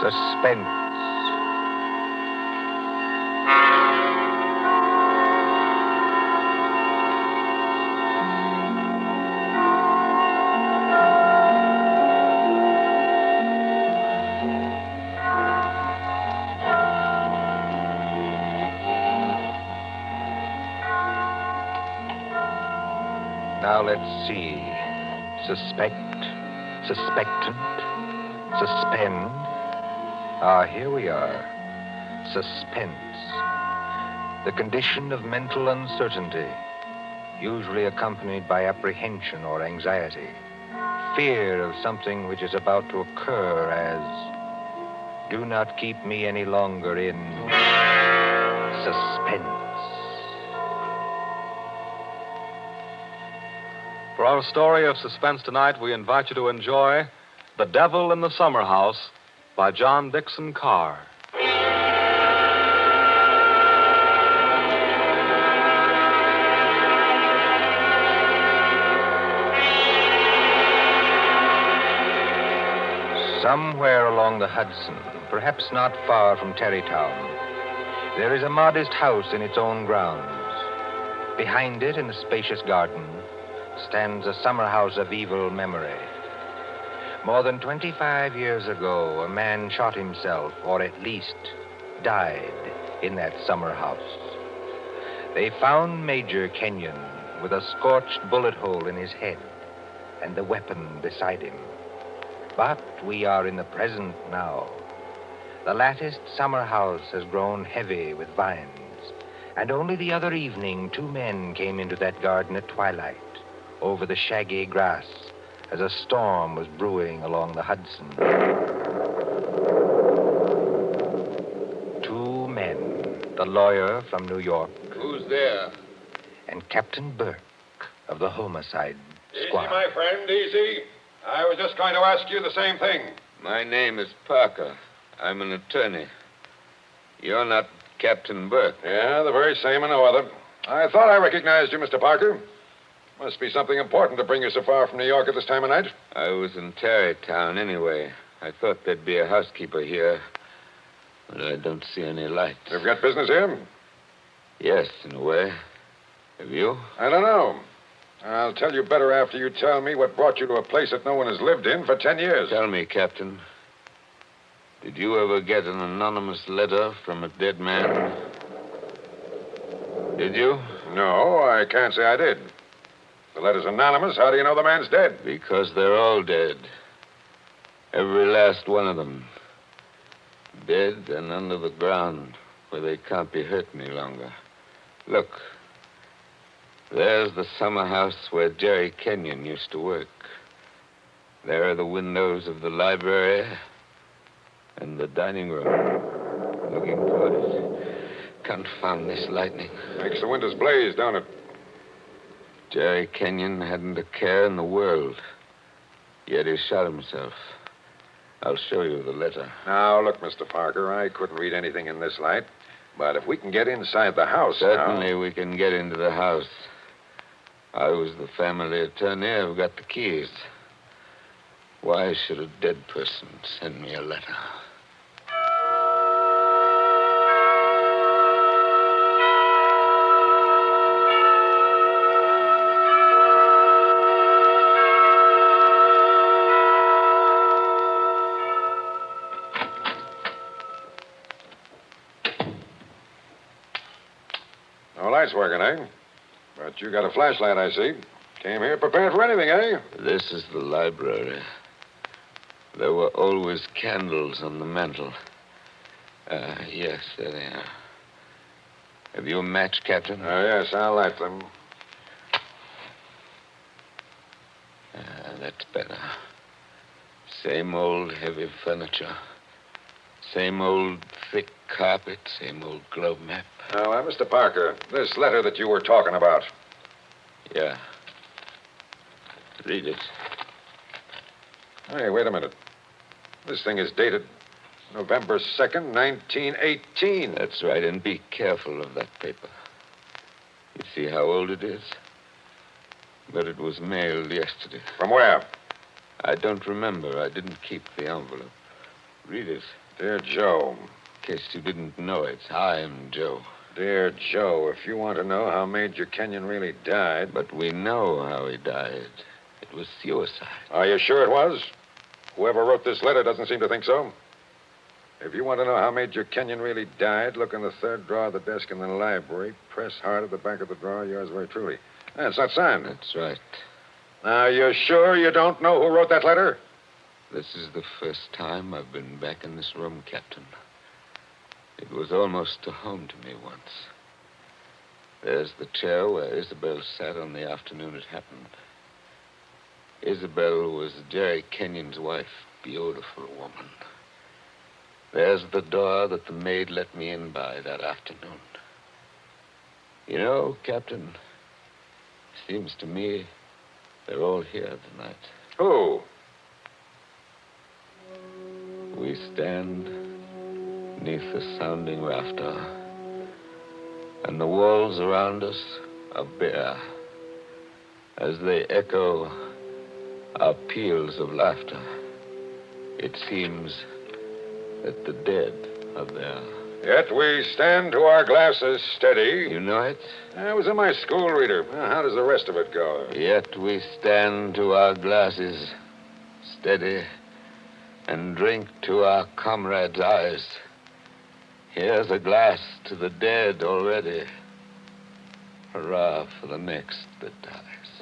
Suspense. Now let's see. Suspect, suspectant, suspend. Here we are. Suspense. The condition of mental uncertainty, usually accompanied by apprehension or anxiety. Fear of something which is about to occur, as do not keep me any longer in suspense. For our story of suspense tonight, we invite you to enjoy The Devil in the Summer House by John Dixon Carr. Somewhere along the Hudson, perhaps not far from Tarrytown, there is a modest house in its own grounds. Behind it, in a spacious garden, stands a summer house of evil memory. More than 25 years ago, a man shot himself, or at least died, in that summer house. They found Major Kenyon with a scorched bullet hole in his head and the weapon beside him. But we are in the present now. The latticed summer house has grown heavy with vines, and only the other evening 2 men came into that garden at twilight, over the shaggy grass, as a storm was brewing along the Hudson. 2 men, the lawyer from New York. Who's there? And Captain Burke of the homicide squad. Easy, my friend, easy. I was just going to ask you the same thing. My name is Parker. I'm an attorney. You're not Captain Burke. Yeah, the very same and no other. I thought I recognized you, Mr. Parker. Must be something important to bring you so far from New York at this time of night. I was in Tarrytown anyway. I thought there'd be a housekeeper here, but I don't see any lights. You've got business here? Yes, in a way. Have you? I don't know. I'll tell you better after you tell me what brought you to a place that no one has lived in for 10 years. Tell me, Captain. Did you ever get an anonymous letter from a dead man? Did you? No, I can't say I did. The letter's anonymous. How do you know the man's dead? Because they're all dead. Every last one of them. Dead and under the ground, where they can't be hurt any longer. Look. There's the summer house where Jerry Kenyon used to work. There are the windows of the library and the dining room. Looking toward it. Confound this lightning. Makes the windows blaze, don't it? Jerry Kenyon hadn't a care in the world. Yet he shot himself. I'll show you the letter. Now, look, Mr. Parker, I couldn't read anything in this light. But if we can get inside the house Certainly we can get into the house. I was the family attorney. I've got the keys. Why should a dead person send me a letter? No lights working, eh? But you got a flashlight, I see. Came here prepared for anything, eh? This is the library. There were always candles on the mantel. Yes, there they are. Have you a match, Captain? Yes, I'll light them. That's better. Same old heavy furniture. Same old thick carpet. Same old globe map. Now, Mr. Parker, this letter that you were talking about. Yeah. Read it. Hey, wait a minute. This thing is dated November 2nd, 1918. That's right, and be careful of that paper. You see how old it is? But it was mailed yesterday. From where? I don't remember. I didn't keep the envelope. Read it. Dear Joe. In case you didn't know it, I'm Joe. Dear Joe, if you want to know how Major Kenyon really died... But we know how he died. It was suicide. Are you sure it was? Whoever wrote this letter doesn't seem to think so. If you want to know how Major Kenyon really died, look in the third drawer of the desk in the library. Press hard at the back of the drawer. Yours very truly. It's not signed. That's right. Now, you're sure you don't know who wrote that letter? This is the first time I've been back in this room, Captain. It was almost a home to me once. There's the chair where Isabel sat on the afternoon it happened. Isabel was Jerry Kenyon's wife. Beautiful woman. There's the door that the maid let me in by that afternoon. You know, Captain, seems to me they're all here tonight. Who? We stand beneath the sounding rafter, and the walls around us are bare as they echo our peals of laughter. It seems that the dead are there. Yet we stand to our glasses steady. You know it? I was in my school reader. How does the rest of it go? Yet we stand to our glasses steady and drink to our comrades' eyes. Here's a glass to the dead already. Hurrah for the next that dies.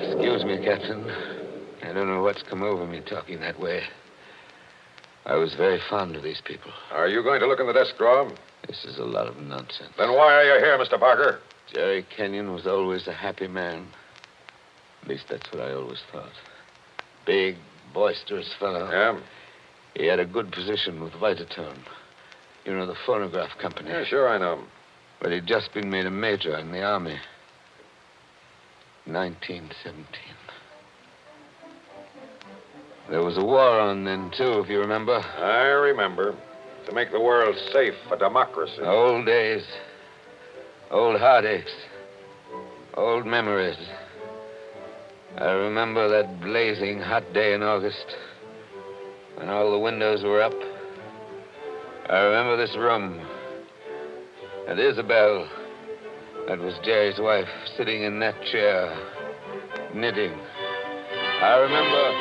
Excuse me, Captain. I don't know what's come over me talking that way. I was very fond of these people. Are you going to look in the desk drawer? This is a lot of nonsense. Then why are you here, Mr. Parker? Jerry Kenyon was always a happy man. At least that's what I always thought. Big, boisterous fellow. Yeah? He had a good position with Vitaturn. You know, the phonograph company. Yeah, sure, I know. But he'd just been made a major in the Army. 1917. There was a war on then, too, if you remember. I remember. To make the world safe for democracy. Old days. Old heartaches. Old memories. I remember that blazing hot day in August when all the windows were up. I remember this room. And Isabel, that was Jerry's wife, sitting in that chair, knitting. I remember...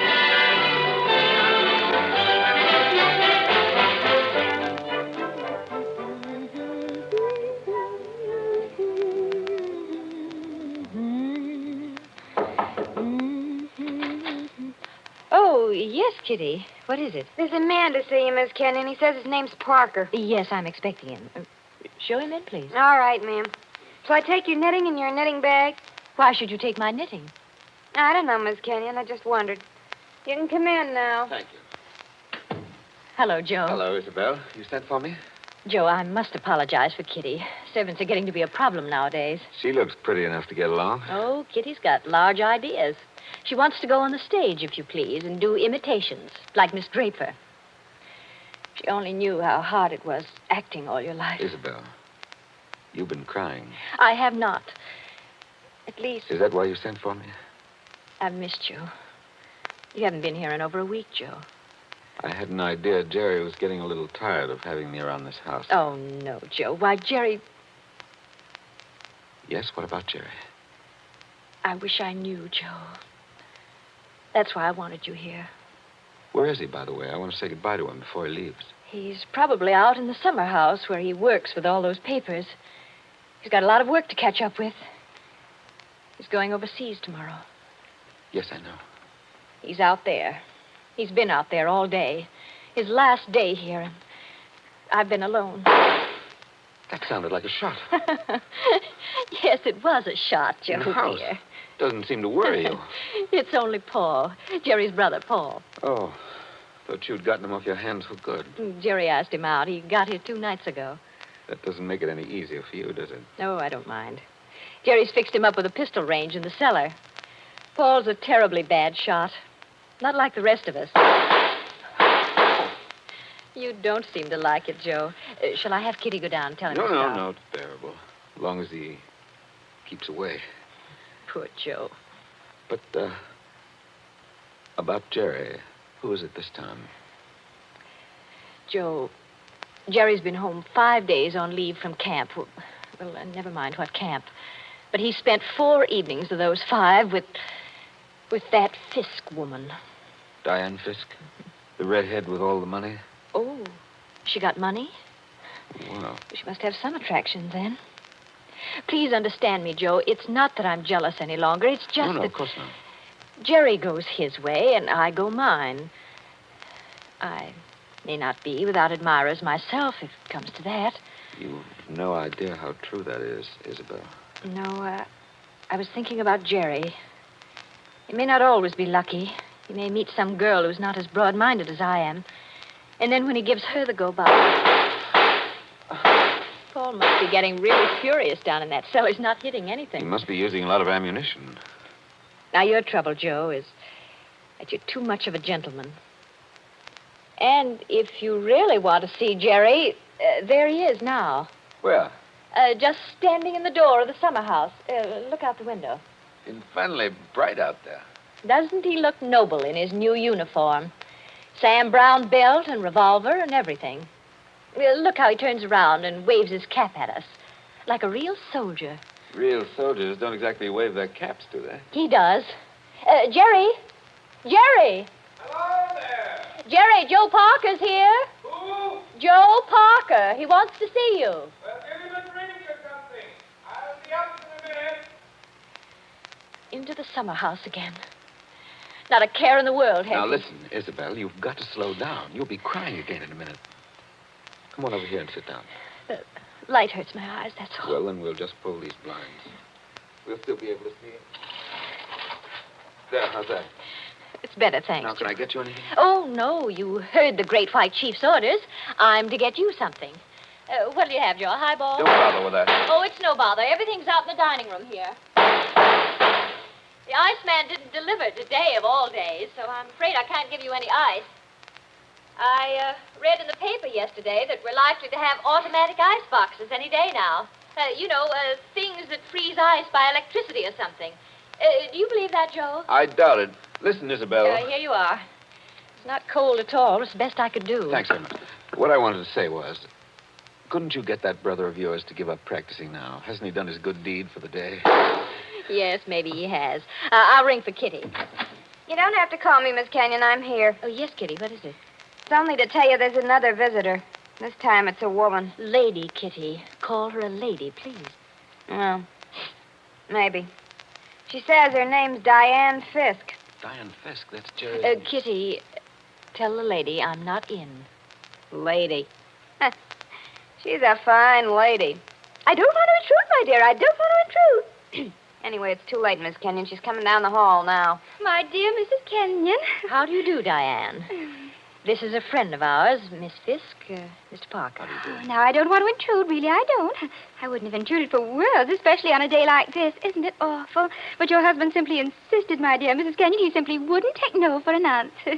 Oh, yes, Kitty. What is it? There's a man to see you, Miss Kenyon. He says his name's Parker. Yes, I'm expecting him. Show him in, please. All right, ma'am. Shall I take your knitting in your knitting bag? Why should you take my knitting? I don't know, Miss Kenyon. I just wondered. You can come in now. Thank you. Hello, Joe. Hello, Isabel. You sent for me? Joe, I must apologize for Kitty. Servants are getting to be a problem nowadays. She looks pretty enough to get along. Oh, Kitty's got large ideas. She wants to go on the stage, if you please, and do imitations, like Miss Draper. She only knew how hard it was acting all your life. Isabel, you've been crying. I have not. At least, Is that why you sent for me? I've missed you. You haven't been here in over a week, Joe. I had an idea Jerry was getting a little tired of having me around this house. Oh, no, Joe. Why, Jerry, Yes, what about Jerry? I wish I knew, Joe. That's why I wanted you here. Where is he, by the way? I want to say goodbye to him before he leaves. He's probably out in the summer house where he works with all those papers. He's got a lot of work to catch up with. He's going overseas tomorrow. Yes, I know. He's out there. He's been out there all day. His last day here, and I've been alone. That sounded like a shot. Yes, it was a shot, Joe, In the house. dear. Doesn't seem to worry you. It's only Paul, Jerry's brother, Paul. Oh, thought you'd gotten him off your hands for good. Jerry asked him out. He got here 2 nights ago. That doesn't make it any easier for you, does it? No, I don't mind. Jerry's fixed him up with a pistol range in the cellar. Paul's a terribly bad shot. Not like the rest of us. You don't seem to like it, Joe. Shall I have Kitty go down and tell him to stop? No, it's bearable. As long as he keeps away. Poor Joe. But, about Jerry, who is it this time? Joe, Jerry's been home 5 days on leave from camp. Well, never mind what camp. But he spent 4 evenings of those 5 with that Fisk woman. Diane Fisk? The redhead with all the money? Oh, she got money? Well, She must have some attraction then. Please understand me, Joe. It's not that I'm jealous any longer. It's just no, that of course not. Jerry goes his way and I go mine. I may not be without admirers myself, if it comes to that. You've no idea how true that is, Isabel. No, I was thinking about Jerry. He may not always be lucky. He may meet some girl who's not as broad-minded as I am. And then when he gives her the go-by... Paul must be getting really furious down in that cell. He's not hitting anything. He must be using a lot of ammunition. Now, your trouble, Joe, is that you're too much of a gentleman. And if you really want to see Jerry, there he is now. Where? Just standing in the door of the summer house. Look out the window. Infernally bright out there. Doesn't he look noble in his new uniform? Sam Brown belt and revolver and everything. Look how he turns around and waves his cap at us. Like a real soldier. Real soldiers don't exactly wave their caps, do they? He does. Jerry? Jerry! Hello there. Jerry, Joe Parker's here. Who? Joe Parker. He wants to see you. Well, give him a drink or something. I'll be up in a minute. Into the summer house again. Not a care in the world, Now, have you? listen, Isabel, you've got to slow down. You'll be crying again in a minute. Come on over here and sit down. The light hurts my eyes, that's all. Well, then we'll just pull these blinds. We'll still be able to see it. There, how's that? It's better, thanks. Now, can I get you anything? Oh, no, you heard the Great White Chief's orders. I'm to get you something. What do you have, Joe? A highball? Don't bother with that. Oh, it's no bother. Everything's out in the dining room here. The iceman didn't deliver today of all days, so I'm afraid I can't give you any ice. I read in the paper yesterday that we're likely to have automatic ice boxes any day now. Things that freeze ice by electricity or something. Do you believe that, Joe? I doubt it. Listen, Isabel. Here you are. It's not cold at all. It's the best I could do. Thanks very much. What I wanted to say was, couldn't you get that brother of yours to give up practicing now? Hasn't he done his good deed for the day? Yes, maybe he has. I'll ring for Kitty. You don't have to call me, Miss Kenyon. I'm here. Oh, yes, Kitty. What is it? It's only to tell you there's another visitor. This time it's a woman. Lady Kitty. Call her a lady, please. Well, maybe. She says her name's Diane Fisk. Diane Fisk, that's Jerry. Kitty, tell the lady I'm not in. Lady. She's a fine lady. I don't want to intrude, my dear. I don't want to intrude. Anyway, it's too late, Miss Kenyon. She's coming down the hall now. My dear Mrs. Kenyon. How do you do, Diane? This is a friend of ours, Miss Fisk, Mr. Parker. Now, I don't want to intrude, really, I don't. I wouldn't have intruded for worlds, especially on a day like this. Isn't it awful? But your husband simply insisted, my dear Mrs. Kenyon. He simply wouldn't take no for an answer.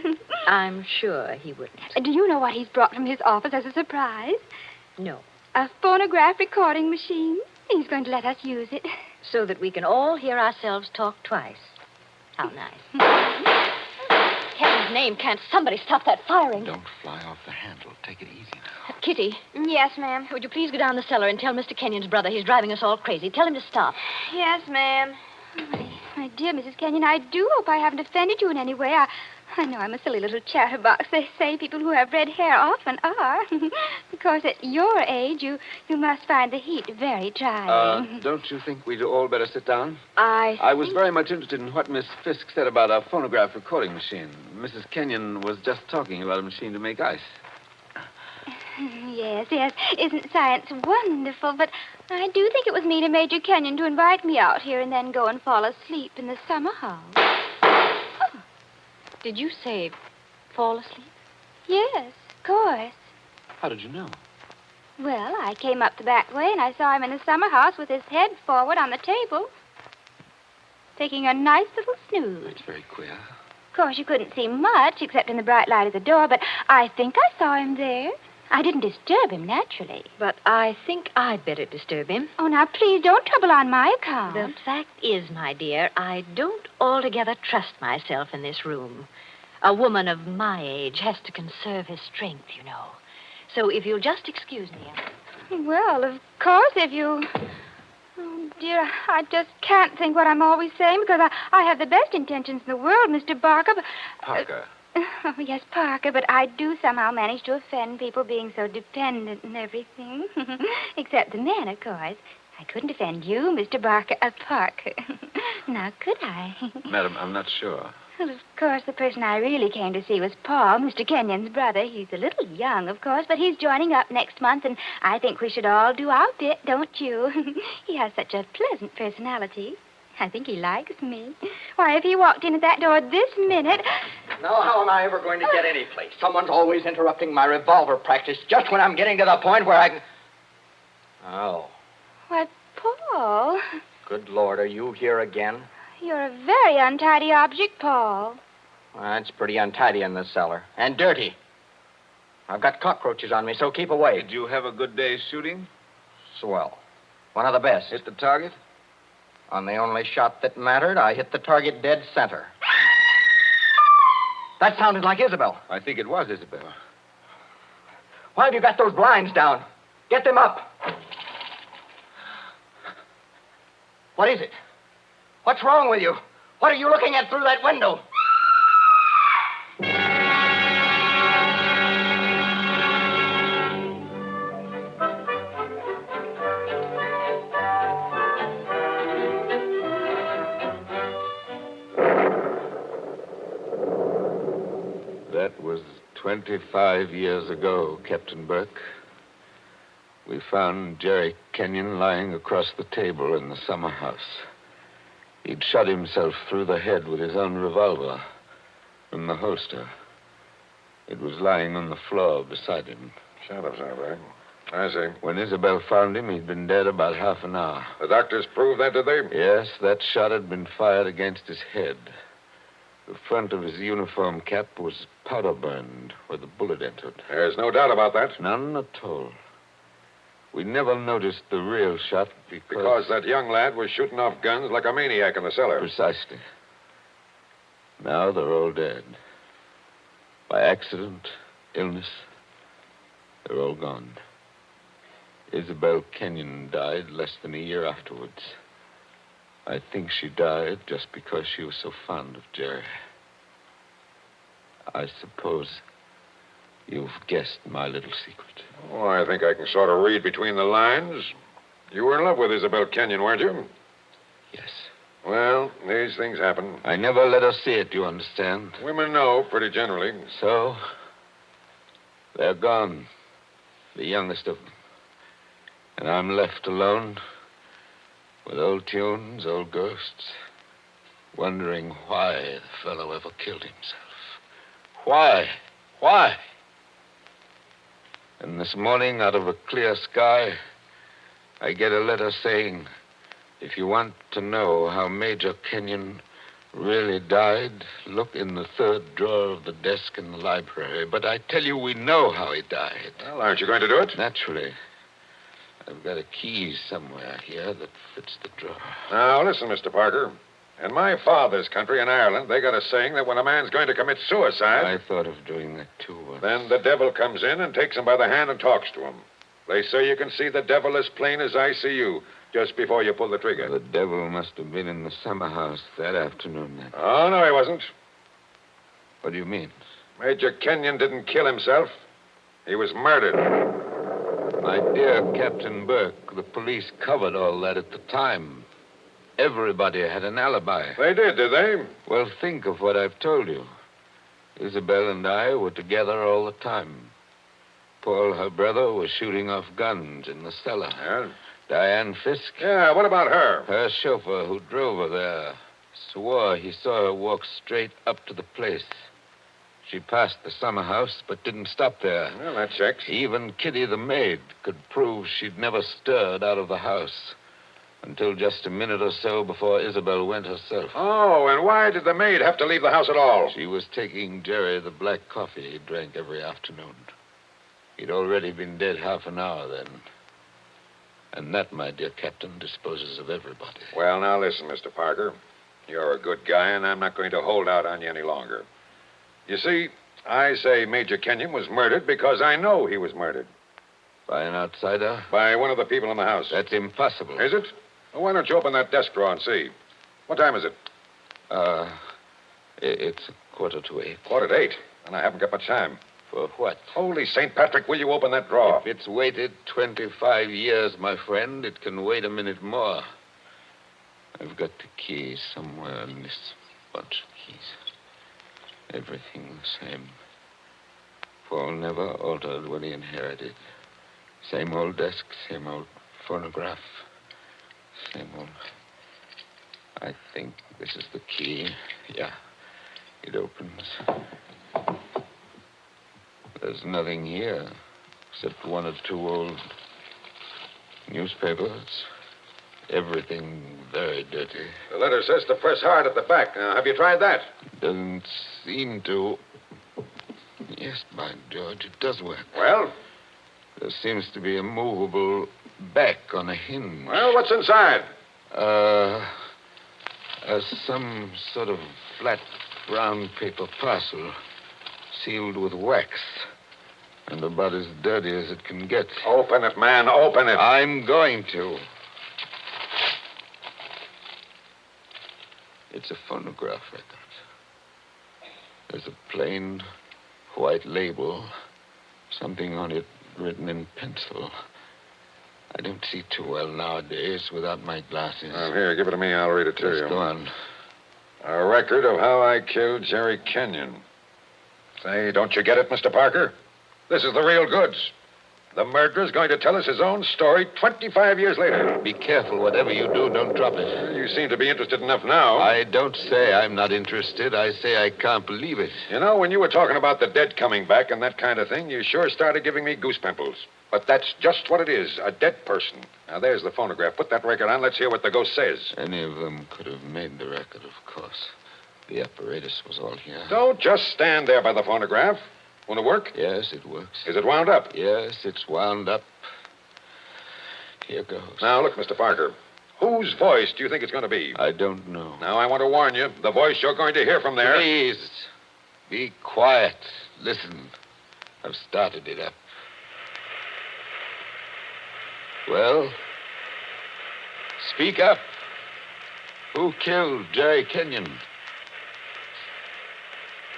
I'm sure he wouldn't. Do you know what he's brought from his office as a surprise? No. A phonograph recording machine. He's going to let us use it. So that we can all hear ourselves talk twice. How nice. Heaven's name, can't somebody stop that firing? Don't fly off the handle. Take it easy now. Kitty, Yes, ma'am. would you please go down the cellar and tell Mr. Kenyon's brother he's driving us all crazy? Tell him to stop. Yes, ma'am. My dear Mrs. Kenyon, I do hope I haven't offended you in any way. I know I'm a silly little chatterbox. They say people who have red hair often are. Of course, at your age, you must find the heat very trying. Don't you think we'd all better sit down? I was very much interested in what Miss Fisk said about a phonograph recording machine. Mrs. Kenyon was just talking about a machine to make ice. Yes. Isn't science wonderful? But I do think it was mean of Major Kenyon to invite me out here and then go and fall asleep in the summer house. Did you say fall asleep? Yes, of course. How did you know? Well, I came up the back way and I saw him in the summer house with his head forward on the table, taking a nice little snooze. That's very queer. Of course, you couldn't see much except in the bright light of the door, but I think I saw him there. I didn't disturb him, naturally. But I think I'd better disturb him. Oh, now, please don't trouble on my account. The fact is, my dear, I don't altogether trust myself in this room. A woman of my age has to conserve her strength, you know. So if you'll just excuse me. Well, of course, if you... Oh, dear, I just can't think what I'm always saying because I have the best intentions in the world, Mr. Barker, but... Parker. Oh, yes, Parker, but I do somehow manage to offend people being so dependent and everything. Except the men, of course. I couldn't offend you, Mr. Parker. Now, could I? Madam, I'm not sure. Well, of course, the person I really came to see was Paul, Mr. Kenyon's brother. He's a little young, of course, but he's joining up next month, and I think we should all do our bit, don't you? He has such a pleasant personality. I think he likes me. Why, if he walked in at that door this minute... Now, how am I ever going to get any place? Someone's always interrupting my revolver practice just when I'm getting to the point where I can... Oh, Why, Paul, good Lord, are you here again? you're a very untidy object, Paul. Well, it's pretty untidy in this cellar. And dirty. I've got cockroaches on me, so keep away. Did you have a good day's shooting? Swell. One of the best. Hit the target? On the only shot that mattered, I hit the target dead center. That sounded like Isabel. I think it was Isabel. Why have you got those blinds down? Get them up. What is it? What's wrong with you? What are you looking at through that window? That was 25 years ago, Captain Burke. We found Jerry Kenyon lying across the table in the summer house. He'd shot himself through the head with his own revolver from the holster. It was lying on the floor beside him. Shut up, right? I see. When Isabel found him, he'd been dead about half an hour. The doctors proved that, did they? Yes, that shot had been fired against his head. The front of his uniform cap was powder burned where the bullet entered. There's no doubt about that. None at all. We never noticed the real shot Because that young lad was shooting off guns like a maniac in the cellar. Precisely. Now they're all dead. By accident, illness, they're all gone. Isabel Kenyon died less than a year afterwards. I think she died just because she was so fond of Jerry. I suppose you've guessed my little secret. Oh, I think I can sort of read between the lines. You were in love with Isabel Kenyon, weren't you? Yes. Well, these things happen. I never let her see it, you understand? Women know, pretty generally. So, they're gone. The youngest of them. And I'm left alone with old tunes, old ghosts, wondering why the fellow ever killed himself. Why? Why? And this morning, out of a clear sky, I get a letter saying, if you want to know how Major Kenyon really died, look in the third drawer of the desk in the library. But I tell you, we know how he died. Well, aren't you going to do it? Naturally. I've got a key somewhere here that fits the drawer. Now, listen, Mr. Parker. In my father's country, in Ireland, they got a saying that when a man's going to commit suicide... I thought of doing that, too. Then the devil comes in and takes him by the hand and talks to him. They say you can see the devil as plain as I see you just before you pull the trigger. The devil must have been in the summer house that afternoon, then. Oh, no, he wasn't. What do you mean? Major Kenyon didn't kill himself. He was murdered. My dear Captain Burke, the police covered all that at the time. Everybody had an alibi. They did they? Well, think of what I've told you. Isabel and I were together all the time. Paul, her brother, was shooting off guns in the cellar. Yeah? Diane Fisk. Yeah, what about her? Her chauffeur who drove her there swore he saw her walk straight up to the place. She passed the summer house, but didn't stop there. Well, that checks. Even Kitty, the maid, could prove she'd never stirred out of the house until just a minute or so before Isabel went herself. Oh, and why did the maid have to leave the house at all? She was taking Jerry the black coffee he drank every afternoon. He'd already been dead half an hour then. And that, my dear Captain, disposes of everybody. Well, now listen, Mr. Parker. You're a good guy, and I'm not going to hold out on you any longer. You see, I say Major Kenyon was murdered because I know he was murdered. By an outsider? By one of the people in the house. That's impossible. Is it? Well, why don't you open that desk drawer and see? What time is it? It's 7:45. 7:45. And I haven't got much time. For what? Holy St. Patrick, will you open that drawer? If it's waited 25 years, my friend, it can wait a minute more. I've got the keys somewhere in this bunch of keys. Everything the same. Paul never altered what he inherited. Same old desk, same old phonograph. Same old... I think this is the key. Yeah, it opens. There's nothing here except one or two old newspapers. Everything very dirty. The letter says to press hard at the back. Now, have you tried that? Doesn't seem to. Yes, by George, it does work. Well? There seems to be a movable back on a hinge. Well, what's inside? Some sort of flat brown paper parcel sealed with wax and about as dirty as it can get. Open it, man. Open it. I'm going to. It's a phonograph record. There's a plain white label, something on it written in pencil. I don't see too well nowadays without my glasses. Here, give it to me. I'll read it to you. Go on. A record of how I killed Jerry Kenyon. Say, don't you get it, Mr. Parker? This is the real goods. The murderer's going to tell us his own story 25 years later. Be careful. Whatever you do, don't drop it. You seem to be interested enough now. I don't say I'm not interested. I say I can't believe it. You know, when you were talking about the dead coming back and that kind of thing, you sure started giving me goose pimples. But that's just what it is, a dead person. Now, there's the phonograph. Put that record on. Let's hear what the ghost says. Any of them could have made the record, of course. The apparatus was all here. Don't just stand there by the phonograph. Won't it work? Yes, it works. Is it wound up? Yes, it's wound up. Here goes. Now, look, Mr. Parker. Whose voice do you think it's going to be? I don't know. Now, I want to warn you. The voice you're going to hear from there... Please, be quiet. Listen. I've started it up. Well, speak up. Who killed Jerry Kenyon?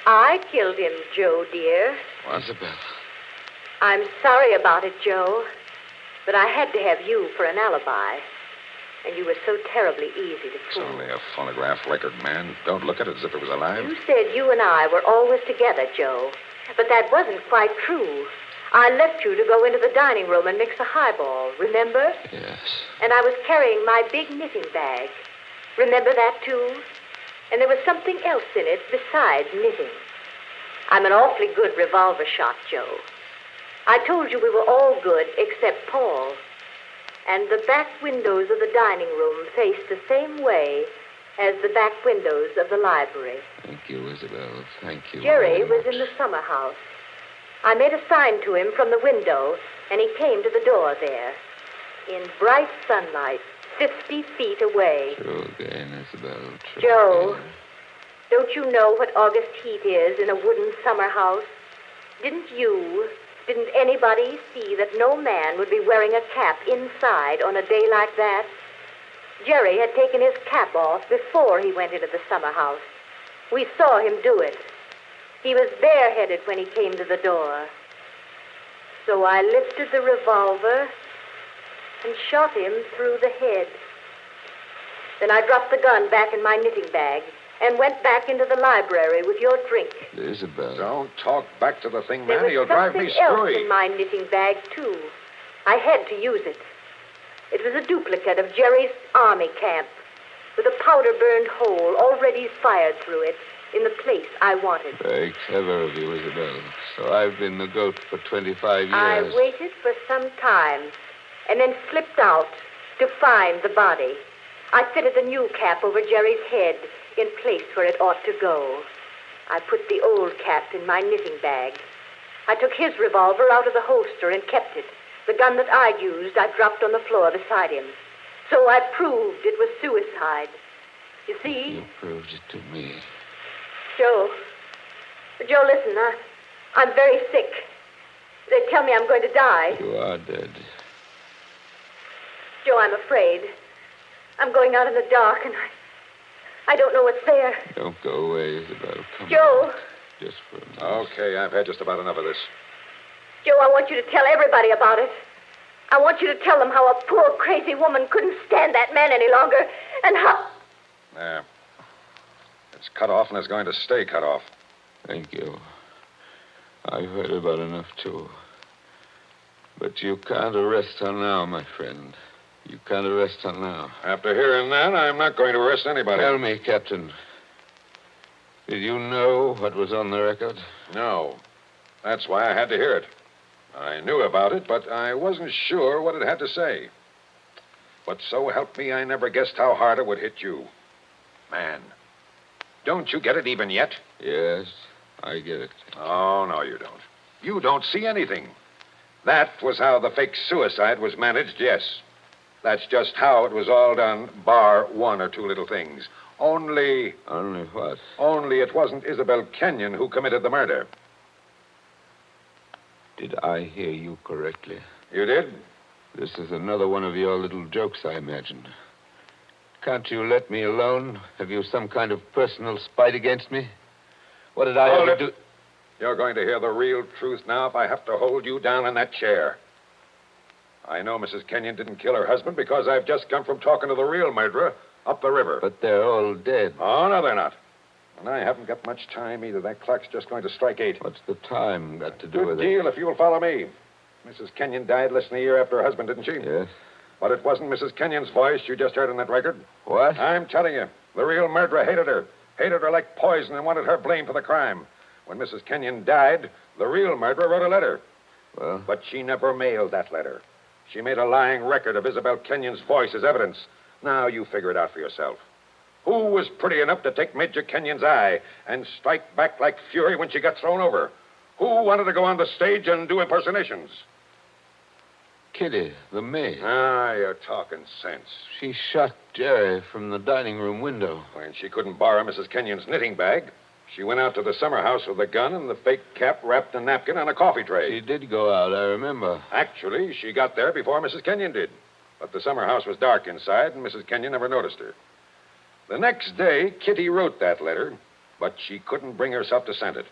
I killed him, Joe, dear. Isabel. I'm sorry about it, Joe, but I had to have you for an alibi. And you were so terribly easy to It's fool. only a phonograph record, man. Don't look at it as if it was alive. You said you and I were always together, Joe, but that wasn't quite true. I left you to go into the dining room and mix a highball, remember? Yes. And I was carrying my big knitting bag. Remember that, too? And there was something else in it besides knitting. I'm an awfully good revolver shot, Joe. I told you we were all good except Paul. And the back windows of the dining room faced the same way as the back windows of the library. Thank you, Isabel. Thank you. Jerry very was much. in the summer house. I made a sign to him from the window, and he came to the door there. In bright sunlight, 50 feet away. True again, Isabel. True Joe, again. don't you know what August heat is in a wooden summer house? Didn't anybody see that no man would be wearing a cap inside on a day like that? Jerry had taken his cap off before he went into the summer house. We saw him do it. He was bareheaded when he came to the door. So I lifted the revolver and shot him through the head. Then I dropped the gun back in my knitting bag and went back into the library with your drink. Isabel. Don't talk back to the thing, There man. was You'll drive me something else screwy. in my knitting bag, too. I had to use it. It was a duplicate of Jerry's army camp with a powder-burned hole already fired through it in the place I wanted. Very clever of you, Isabel. So I've been the goat for 25 years. I waited for some time and then slipped out to find the body. I fitted the new cap over Jerry's head in place where it ought to go. I put the old cap in my knitting bag. I took his revolver out of the holster and kept it. The gun that I'd used, I dropped on the floor beside him. So I proved it was suicide. You see? You proved it to me. Joe, listen, I'm very sick. They tell me I'm going to die. You are dead. Joe, I'm afraid. I'm going out in the dark, and I don't know what's there. Don't go away, Isabel. Come Joe. on. Just for a minute. Okay, I've had just about enough of this. Joe, I want you to tell everybody about it. I want you to tell them how a poor, crazy woman couldn't stand that man any longer, and how... There. It's cut off, and it's going to stay cut off. Thank you. I've heard about enough, too. But you can't arrest her now, my friend. You can't arrest her now. After hearing that, I'm not going to arrest anybody. Tell me, Captain. Did you know what was on the record? No. That's why I had to hear it. I knew about it, but I wasn't sure what it had to say. But so help me, I never guessed how hard it would hit you. Man, don't you get it even yet? Yes, I get it. Oh, no, you don't. You don't see anything. That was how the fake suicide was managed, yes. That's just how it was all done, bar one or two little things. Only... Only what? Only it wasn't Isabel Kenyon who committed the murder. Did I hear you correctly? You did? This is another one of your little jokes, I imagine. Can't you let me alone? Have you some kind of personal spite against me? What did I ever do? You're going to hear the real truth now if I have to hold you down in that chair. I know Mrs. Kenyon didn't kill her husband because I've just come from talking to the real murderer up the river. But they're all dead. Oh, no, they're not. And I haven't got much time either. That clock's just going to strike 8. What's the time got to do Good with deal if you'll follow me. Mrs. Kenyon died less than a year after her husband, didn't she? Yes. But it wasn't Mrs. Kenyon's voice you just heard on that record. What? I'm telling you, the real murderer hated her. Hated her like poison and wanted her blamed for the crime. When Mrs. Kenyon died, the real murderer wrote a letter. Well? But she never mailed that letter. She made a lying record of Isabel Kenyon's voice as evidence. Now you figure it out for yourself. Who was pretty enough to take Major Kenyon's eye and strike back like fury when she got thrown over? Who wanted to go on the stage and do impersonations? Kitty, the maid. Ah, you're talking sense. She shot Jerry from the dining room window. When she couldn't borrow Mrs. Kenyon's knitting bag, she went out to the summer house with a gun and the fake cap wrapped in a napkin on a coffee tray. She did go out, I remember. Actually, she got there before Mrs. Kenyon did. But the summer house was dark inside, and Mrs. Kenyon never noticed her. The next day, Kitty wrote that letter, but she couldn't bring herself to send it.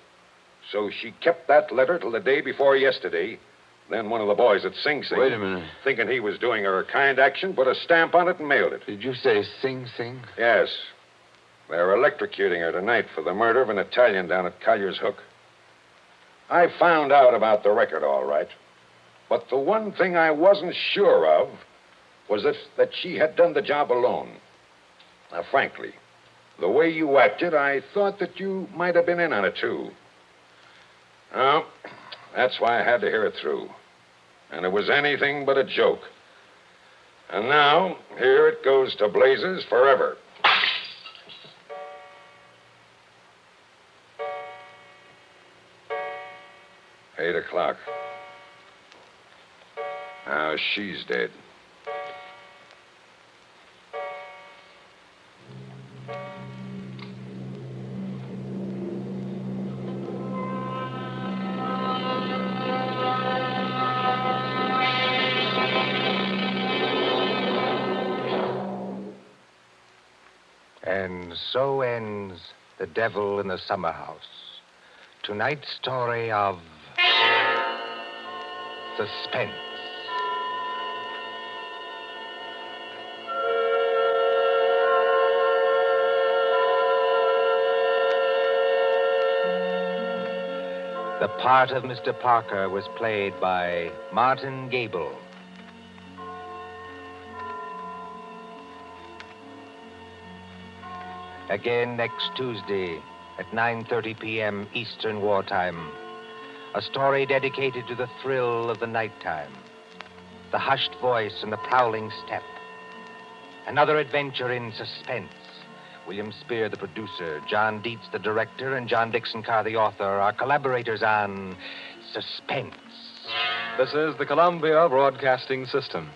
So she kept that letter till the day before yesterday. Then one of the boys at Sing Sing... Wait a minute. Thinking he was doing her a kind action, put a stamp on it and mailed it. Did you say Sing Sing? Yes. They're electrocuting her tonight for the murder of an Italian down at Collier's Hook. I found out about the record, all right. But the one thing I wasn't sure of was that she had done the job alone. Now, frankly, the way you acted, I thought that you might have been in on it, too. Well, that's why I had to hear it through. And it was anything but a joke. And now, here it goes to blazes forever. Eight o'clock. Now she's dead. And so ends The Devil in the Summer House. Tonight's story of Suspense. The part of Mr. Parker was played by Martin Gable. Again next Tuesday at 9:30 p.m. Eastern Wartime. A story dedicated to the thrill of the nighttime, the hushed voice and the prowling step. Another adventure in suspense. William Spear, the producer, John Dietz, the director, and John Dixon Carr, the author, are collaborators on Suspense. This is the Columbia Broadcasting System.